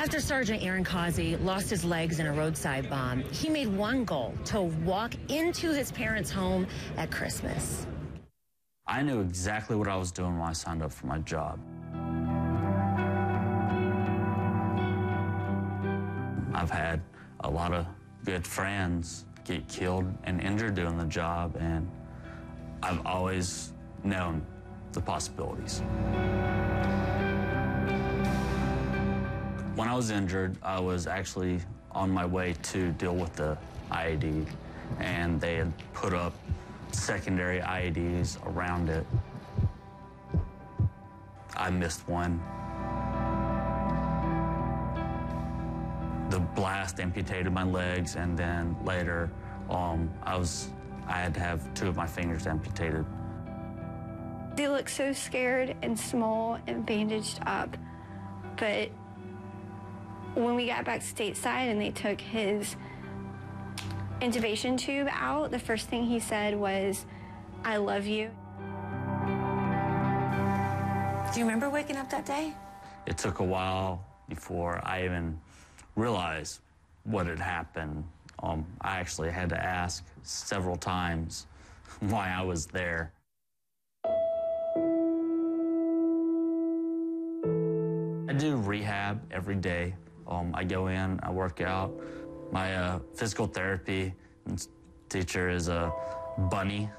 After Sergeant Aaron Causey lost his legs in a roadside bomb, he made one goal: to walk into his parents' home at Christmas. I knew exactly what I was doing when I signed up for my job. I've had a lot of good friends get killed and injured doing the job, and I've always known the possibilities. When I was injured, I was actually on my way to deal with the IED, and they had put up secondary IEDs around it. I missed one. The blast amputated my legs, and then later, I had to have 2 of my fingers amputated. They looked so scared and small and bandaged up, but when we got back stateside and they took his intubation tube out, the first thing he said was, "I love you." Do you remember waking up that day? It took a while before I even realized what had happened. I actually had to ask several times why I was there. I do rehab every day. I go in, I work out. My physical therapy teacher is Bunny,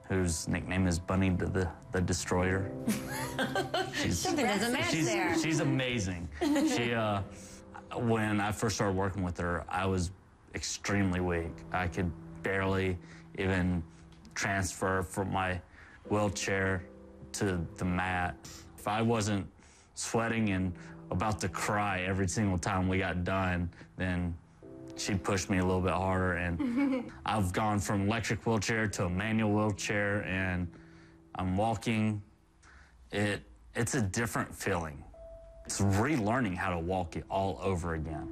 whose nickname is Bunny the Destroyer. Something doesn't match there. She's amazing. When I first started working with her, I was extremely weak. I could barely even transfer from my wheelchair to the mat. If I wasn't sweating and about to cry every single time we got done, then she'd push me a little bit harder. And I've gone from electric wheelchair to a manual wheelchair, and I'm walking. It's a different feeling. It's relearning how to walk it all over again.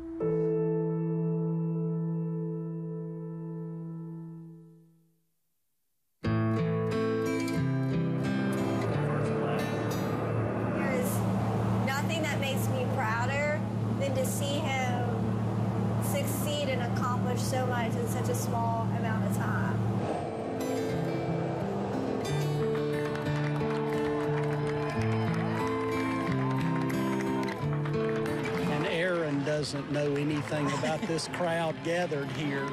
To see him succeed and accomplish so much in such a small amount of time. And Aaron doesn't know anything about this crowd gathered here.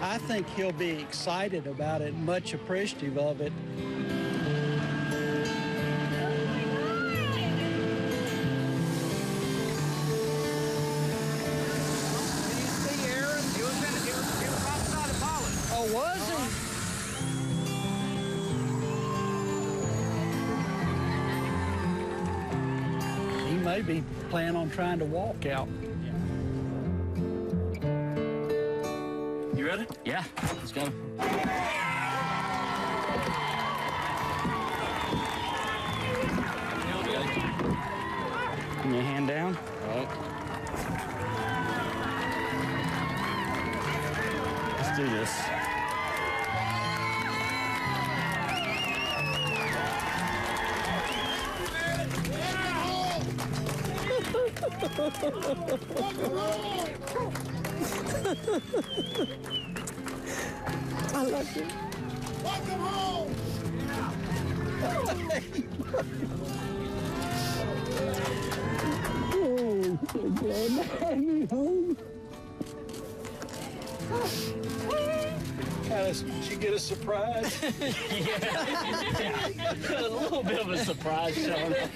I think he'll be excited about it, much appreciative of it. Maybe plan on trying to walk out. You ready? Yeah, let's go. Put your hand down. All right. Let's do this. I love you. Welcome home. Oh, so glad to have you home. Did you get a surprise? Yeah. A little bit of a surprise showing up.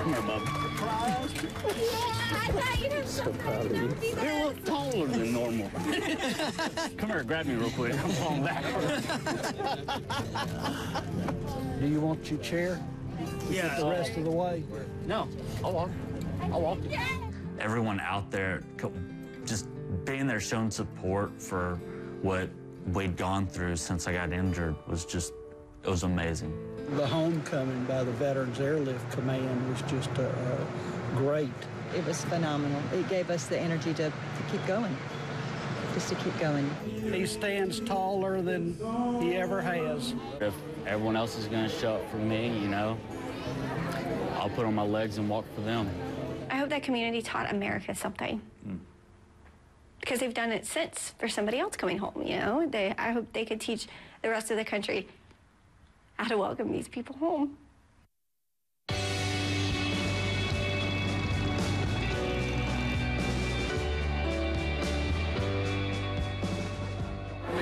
Come here, Mom. I thought you were so proud of you. You're a little taller than normal. Come here, grab me real quick. I'm falling backwards. Do you want your chair? Yeah. The rest of the way? No, I'll walk. I'll walk. Everyone out there just being there, showing support for what we'd gone through since I got injured was just, it was amazing. The homecoming by the Veterans Airlift Command was just great. It was phenomenal. It gave us the energy to keep going. just to keep going. He stands taller than he ever has. If everyone else is going to show up for me, you know, I'll put on my legs and walk for them. I hope that community taught America something. Because they've done it since for somebody else coming home, you know? I hope they could teach the rest of the country how to welcome these people home.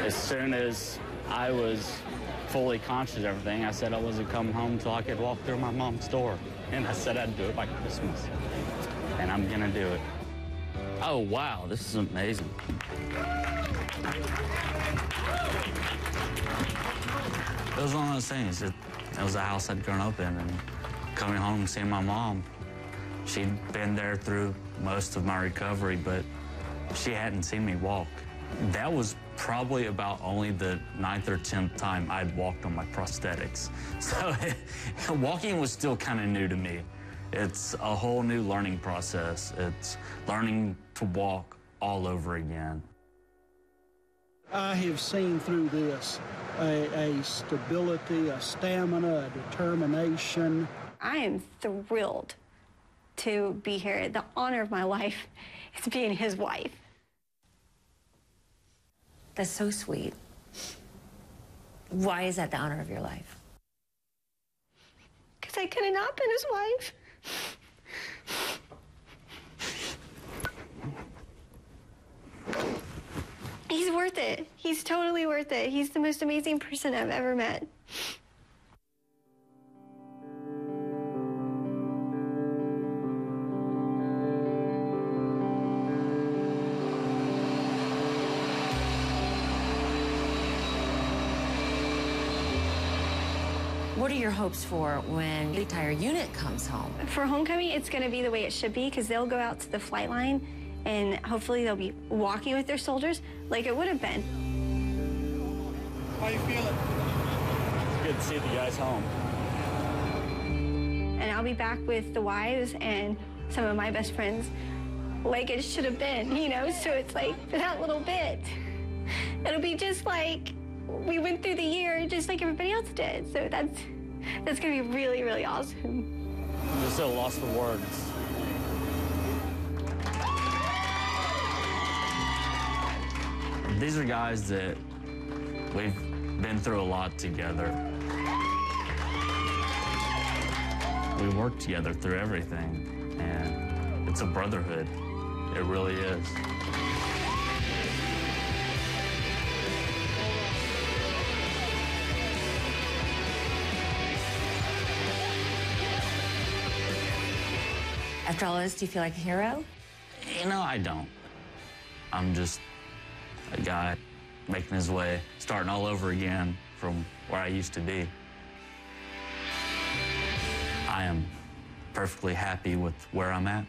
As soon as I was fully conscious of everything, I said I wasn't coming home until I could walk through my mom's door. And I said I'd do it by Christmas. And I'm gonna do it. Oh, wow, this is amazing. It was one of those things. It was a house I'd grown up in, and coming home and seeing my mom, she'd been there through most of my recovery, but she hadn't seen me walk. That was probably about only the 9th or 10th time I'd walked on my prosthetics. So walking was still kind of new to me. It's a whole new learning process. It's learning to walk all over again. I have seen through this a stability, a stamina, a determination. I am thrilled to be here. The honor of my life is being his wife. That's so sweet. Why is that the honor of your life? Because I could have not been his wife. He's worth it. He's totally worth it. He's the most amazing person I've ever met. What are your hopes for when the entire unit comes home? For homecoming, it's going to be the way it should be, because they'll go out to the flight line and hopefully they'll be walking with their soldiers like it would have been. How you feeling? It's good to see the guys home. And I'll be back with the wives and some of my best friends like it should have been, you know? So it's like, for that little bit, it'll be just like we went through the year just like everybody else did. So that's gonna be really, really awesome. I'm still lost for words. These are guys that we've been through a lot together. We work together through everything, and it's a brotherhood. It really is. After all this, do you feel like a hero? You know, I don't. I'm just a guy making his way, starting all over again from where I used to be. I am perfectly happy with where I'm at.